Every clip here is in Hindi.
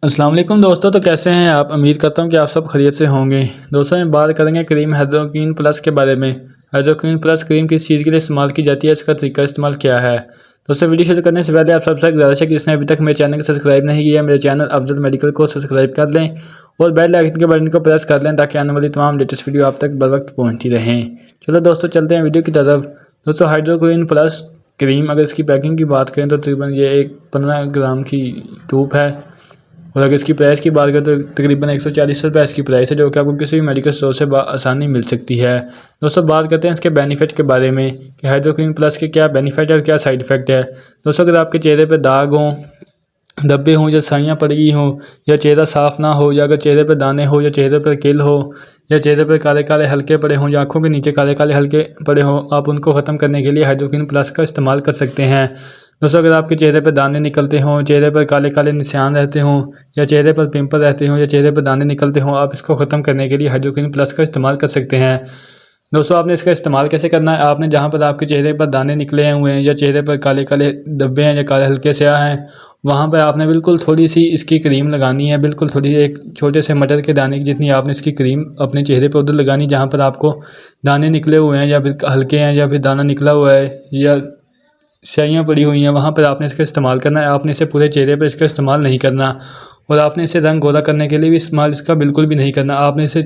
अस्सलाम वालेकुम दोस्तों, तो कैसे हैं आप। उम्मीद करता हूं कि आप सब खैरियत से होंगे। दोस्तों हम बात करेंगे क्रीम हाइड्रोक्विन प्लस के बारे में। हाइड्रोक्विन प्लस क्रीम किस चीज़ के लिए इस्तेमाल की जाती है, इसका तरीका इस्तेमाल क्या है। दोस्तों वीडियो शुरू करने से पहले आप सबसे गुजारिश है कि जिसने अभी तक मेरे चैनल को सब्सक्राइब नहीं किया, मेरे चैनल अफजल मेडिकल को सब्सक्राइब कर लें और बेल आइकन के बटन को प्रेस कर लें ताकि आने वाली तमाम लेटेस्ट वीडियो आप तक बर वक्त पहुँचती रहें। चलो दोस्तों चलते हैं वीडियो की तरफ। दोस्तों हाइड्रोक्विन प्लस क्रीम, अगर इसकी पैकिंग की बात करें तो तकरीबन ये एक 15 ग्राम की ट्यूब है और अगर इसकी प्राइस की बात करें तो तकरीबन 140 रुपये इसकी प्राइस है, जो कि आपको किसी भी मेडिकल स्टोर से आसानी मिल सकती है। दोस्तों बात करते हैं इसके बेनिफिट के बारे में कि हाइड्रोक्विन प्लस के क्या बेनिफिट है और क्या साइड इफ़ेक्ट है। दोस्तों अगर आपके चेहरे पर दाग हों, धब्बे हों या साइयाँ पड़ गई हों, या चेहरा साफ़ ना हो, या अगर चेहरे पर दाने हो, या चेहरे पर किल हो, या चेहरे पर काले काले हल्के पड़े हों, या आँखों के नीचे काले काले हल्के पड़े हों, आप उनको ख़त्म करने के लिए हाइड्रोक्विन प्लस का इस्तेमाल कर सकते हैं। दोस्तों अगर आपके चेहरे पर दाने निकलते हों, चेहरे पर काले काले निशान रहते हों, या चेहरे पर पिंपल रहते हों, या चेहरे पर दाने निकलते हों, आप इसको ख़त्म करने के लिए हाइड्रोक्विन प्लस का इस्तेमाल कर सकते हैं। दोस्तों आपने इसका इस्तेमाल कैसे करना है। आपने जहाँ पर आपके चेहरे पर दाने निकले हुए हैं, या चेहरे पर काले काले धब्बे हैं, या काले हल्के स्याह हैं, वहाँ पर आपने बिल्कुल थोड़ी सी इसकी क्रीम लगानी है। बिल्कुल थोड़ी, एक छोटे से मटर के दाने की जितनी आपने इसकी क्रीम अपने चेहरे पर उधर लगानी, जहाँ पर आपको दाने निकले हुए हैं, या फिर हल्के हैं, या फिर दाना निकला हुआ है, या स्याहियाँ पड़ी हुई हैं, वहाँ पर आपने इसका इस्तेमाल करना है। आपने इसे पूरे चेहरे पर इसका इस्तेमाल नहीं करना, और आपने इसे रंग गोरा करने के लिए भी इस्तेमाल इसका बिल्कुल भी नहीं करना। आपने इसे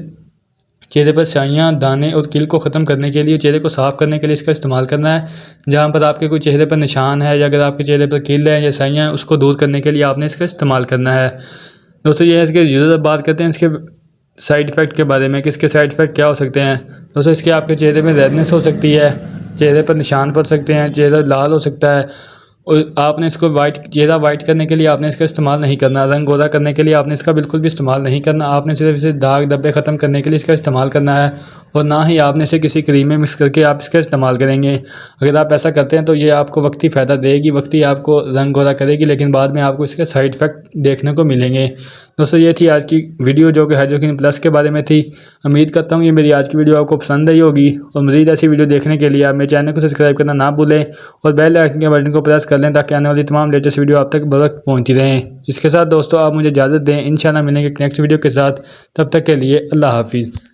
चेहरे पर स्याहियाँ, दाने और किल को ख़त्म करने के लिए, चेहरे को साफ़ करने के लिए इसका इस्तेमाल करना है। जहाँ पर आपके कोई चेहरे पर निशान है, या अगर आपके चेहरे पर किल है या स्याहियाँ हैं, उसको दूर करने के लिए आपने इसका इस्तेमाल करना है। दोस्तों ये है इसके यूज़र। बात करते हैं इसके साइड इफ़ेक्ट के बारे में कि इसके साइड इफ़ेक्ट क्या हो सकते हैं। दोस्तों इसके आपके चेहरे में रेडनेस हो सकती है, चेहरे पर निशान पड़ सकते हैं, चेहरा लाल हो सकता है, और आपने इसको चेहरा वाइट करने के लिए आपने इसका इस्तेमाल नहीं करना। रंग गोरा करने के लिए आपने इसका बिल्कुल भी इस्तेमाल नहीं करना। आपने सिर्फ इसे दाग धब्बे ख़त्म करने के लिए इसका इस्तेमाल करना है, और ना ही आपने इसे किसी क्रीम में मिक्स करके आप इसका इस्तेमाल करेंगे। अगर आप ऐसा करते हैं तो ये आपको वक्ती फ़ायदा देगी, वक्ती आपको रंग गोरा करेगी, लेकिन बाद में आपको इसके साइड इफ़ेक्ट देखने को मिलेंगे। दोस्तों ये थी आज की वीडियो, जो कि हाइड्रोक्विन प्लस के बारे में थी। उम्मीद करता हूँ ये मेरी आज की वीडियो आपको पसंद आई होगी, और मज़ीद ऐसी वीडियो देखने के लिए आप मेरे चैनल को सब्सक्राइब करना ना भूलें और बेल आइकन के बटन को प्रेस कर लें ताकि आने वाली तमाम लेटेस्ट वीडियो आप तक बर वक्त पहुँचती रहें। इसके साथ दोस्तों आप मुझे इजाज़त दें, इंशाल्लाह मिलेंगे नेक्स्ट वीडियो के साथ। तब तक के लिए अल्लाह हाफिज़।